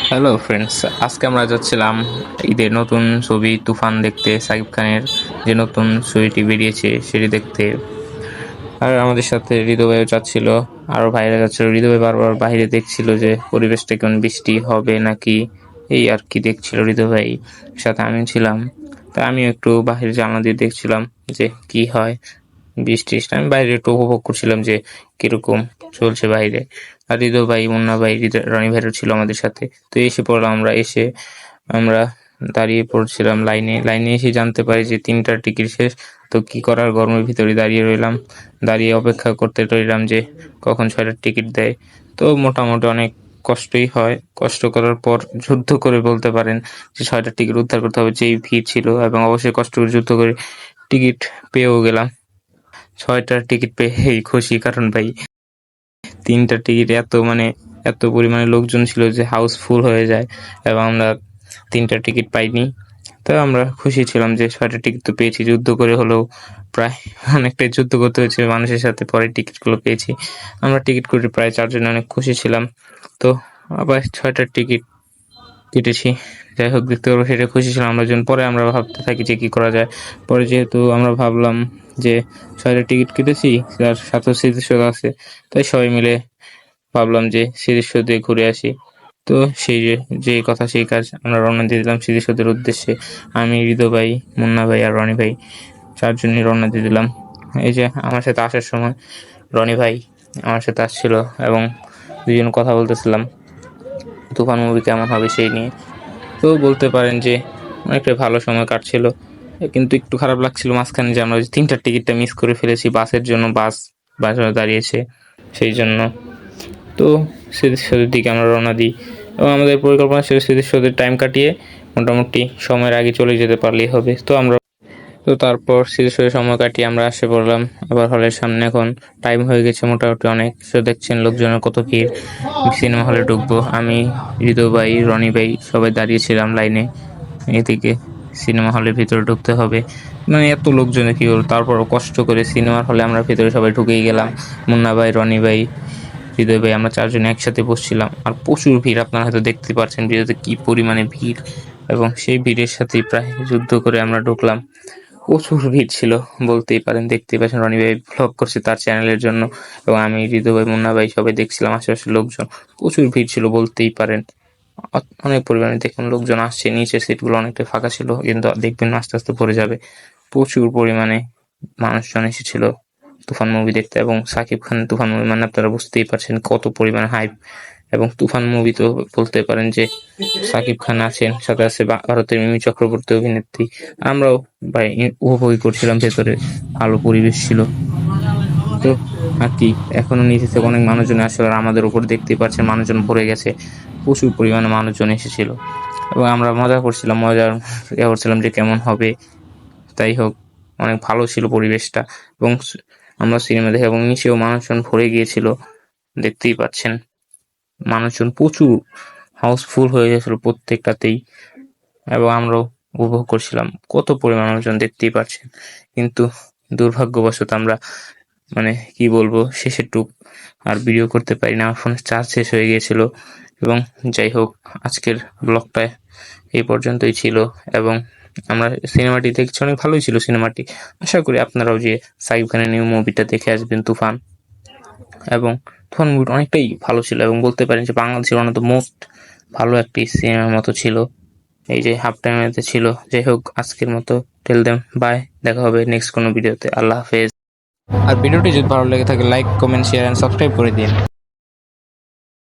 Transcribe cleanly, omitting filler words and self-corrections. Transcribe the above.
Hello friends, আজকে আমরা যাচ্ছিলাম ঈদের নতুন ছবি তুফান দেখতে। সাকিব খানের যে নতুন ছবিটি বেরিয়েছে সেটি দেখতে। আর আমাদের সাথে হৃদয় ভাইও যাচ্ছিল, আরো ভাইরা যাচ্ছিল। হৃদয় ভাই বারবার বাইরে দেখছিল যে পরিবেশটা কেমন, বৃষ্টি হবে নাকি, এই আর কি দেখছিল হৃদয় ভাই। সাথে আমি ছিলাম, তা আমিও একটু বাহিরে জানলা দিয়ে দেখছিলাম যে কি হয়। বৃষ্টি আমি বাইরে একটু উপভোগ করছিলাম যে কিরকম চলছে বাইরে। আর হৃদয় ভাই, মুন্না ভাই, রনি ভাইরও ছিল আমাদের সাথে। তো এসে পড়লাম, আমরা দাঁড়িয়ে পড়ছিলাম লাইনে এসে জানতে পারি যে 3টার টিকিট শেষ। তো কি করার, গরমের ভিতরে দাঁড়িয়ে রইলাম, দাঁড়িয়ে অপেক্ষা করতে রইলাম যে কখন 6টার টিকিট দেয়। তো মোটামুটি অনেক কষ্টই হয়, কষ্ট করার পর যুদ্ধ করে বলতে পারেন যে 6টার টিকিট উদ্ধার করতে হবে, যেই ভিড় ছিল। এবং অবশ্যই কষ্ট করে যুদ্ধ করে টিকিট পেয়েও গেলাম। 6টার টিকিট পেয়েই খুশি, কারণ ভাই 3টার টিকিট এত পরিমাণে লোকজন ছিল যে হাউস ফুল হয়ে যায়, এবং আমরা 3টার টিকিট পাইনি। তো আমরা খুশি ছিলাম যে 6টার টিকিট তো পেয়েছি, যুদ্ধ করে হলেও প্রায় অনেকটাই যুদ্ধ করতে হয়েছে মানুষের সাথে, পরে টিকিটগুলো পেয়েছি। আমরা টিকিট করে প্রায় 4 জন অনেক খুশি ছিলাম। তো আবার 6টার টিকিট কেটেছি, যাই হোক দেখতে পারবো, সেটা খুশি ছিলাম আমরা। যখন পরে আমরা ভাবতে থাকি যে কি করা যায়। পরে যেহেতু আমরা ভাবলাম যে 6টার টিকিট কেটেছি, তার সাথে স্মৃতিসৌধ আছে, তাই সবাই মিলে ভাবলাম যে স্মৃতিসৌধ দিয়ে ঘুরে আসি। তো সেই যে কথা সেই কাজ, আমরা রওনা দিয়ে দিলাম স্মৃতিসৌধের উদ্দেশ্যে। আমি, হৃদয় ভাই, মুন্না ভাই আর রনি ভাই 4জনই রওনা দিয়ে দিলাম। এই যে আমার সাথে আসার সময় রনি ভাই আমার সাথে আসছিল, এবং দুজন কথা বলতেছিলাম তুফান মুভি কেমন হবে সেই নিয়ে। তো বলতে পারেন যে অনেকটা ভালো সময় কাটছিল। কিন্তু একটু খারাপ লাগছিল মাঝখানে যে আমরা 3টার টিকিটটা মিস করে ফেলেছি বাসের জন্য, বাস দাঁড়িয়েছে সেই জন্য। তো স্মৃতিসৌধের দিকে আমরা রওনা দিই, এবং আমাদের পরিকল্পনা ছিল স্মৃতিসৌধের টাইম কাটিয়ে মোটামুটি সময়ের আগে চলে যেতে পারলেই হবে। তো তারপর স্মৃতিসৌধের সময় কাটিয়ে আমরা এসে পড়লাম আবার হলের সামনে। এখন টাইম হয়ে গেছে মোটামুটি অনেক, সে দেখছেন লোকজনের কত ভিড়। সিনেমা হলে ঢুকবো, আমি, হৃদয় ভাই, রনি ভাই সবাই দাঁড়িয়েছিলাম লাইনে। এদিকে সিনেমা হলের ভিতরে ঢুকতে হবে, এত লোকজনে কি হলো, তারপরও কষ্ট করে সিনেমার হলে আমরা ভিতরে সবাই ঢুকেই গেলাম। মুন্না ভাই, রনি ভাই, হৃদয় ভাই, আমরা 4জন একসাথে বসছিলাম। আর প্রচুর ভিড়, আপনারা হয়তো দেখতে পাচ্ছেন ভিডিওতে কি পরিমাণে ভিড়। এবং সেই ভিড়ের সাথে প্রায় যুদ্ধ করে আমরা ঢুকলাম। প্রচুর ভিড় ছিল বলতেই পারেন, দেখতেই পাচ্ছেন রনি ভাই ব্লগ করছে তার চ্যানেলের জন্য, এবং আমি, হৃদয় ভাই, মুন্না ভাই সবাই দেখছিলাম। আশেপাশের লোকজন, প্রচুর ভিড় ছিল বলতেই পারেন। অনেক পরিমাণে দেখুন লোকজন আসছে, নিচের সিটগুলো অনেকটা ফাঁকা ছিল, কিন্তু দেখবেন আস্তে আস্তে ভরে যাবে। প্রচুর পরিমাণে মানুষজন এসেছিল তুফান মুভি দেখতে। এবং সাকিব খান তুফান মুভি আপনারা বুঝতেই পারছেন কত পরিমাণে হাইপ। এবং তুফান মুভি তো বলতে পারেন যে সাকিব খান আছেন, সাথে আছে ভারতের মিমি চক্রবর্তী অভিনেত্রী। আমরাও ভাই উপভোগ করছিলাম, ভেতরে ভালো পরিবেশ ছিল। তো আর কি, এখনো নিচে থেকে অনেক মানুষজন আসলে, আর আমাদের উপর দেখতেই পাচ্ছেন মানুষজন ভরে গেছে, প্রচুর পরিমাণে মানুষজন এসেছিল। এবং আমরা মজা করছিলাম যে কেমন হবে। তাই হোক, অনেক ভালো ছিল পরিবেশটা। এবং আমরা সিনেমা দেখে, এবং নিচেও মানুষজন ভরে গিয়েছিল, দেখতেই পাচ্ছেন মানুষজন প্রচুর, হাউসফুল হয়ে গেছিল প্রত্যেকটাতেই। এবং আমরাও উপভোগ করছিলাম, কত পরিমাণ মানুষজন দেখতেই পাচ্ছেন। কিন্তু দুর্ভাগ্যবশত আমরা কি বলবো, শেষের টুক আর ভিডিও করতে পারি না, আমার ফোনের চার্জ শেষ হয়ে গিয়েছিল। এবং যাই হোক, আজকের ব্লগটা এই পর্যন্তই ছিল। এবং আমরা সিনেমাটি দেখছি, অনেক ভালোই ছিল সিনেমাটি। আশা করি আপনারাও যে সাকিব খানের নিউ মুভিটা দেখে আসবেন তুফান। এবং তুফান মুভিটা অনেকটাই ভালো ছিল, এবং বলতে পারেন যে বাংলাদেশের ওয়ান অফ দ্য মোস্ট ভালো একটি সিনেমার মতো ছিল। এই যে হাফ টাইমেতে ছিল। যাই হোক, আজকের মতো টেল দেম বাই, দেখা হবে নেক্সট কোনো ভিডিওতে। আল্লাহ হাফেজ। আর ভিডিওটি যদি ভালো লেগে থাকে like, comment, share and subscribe করে দিন।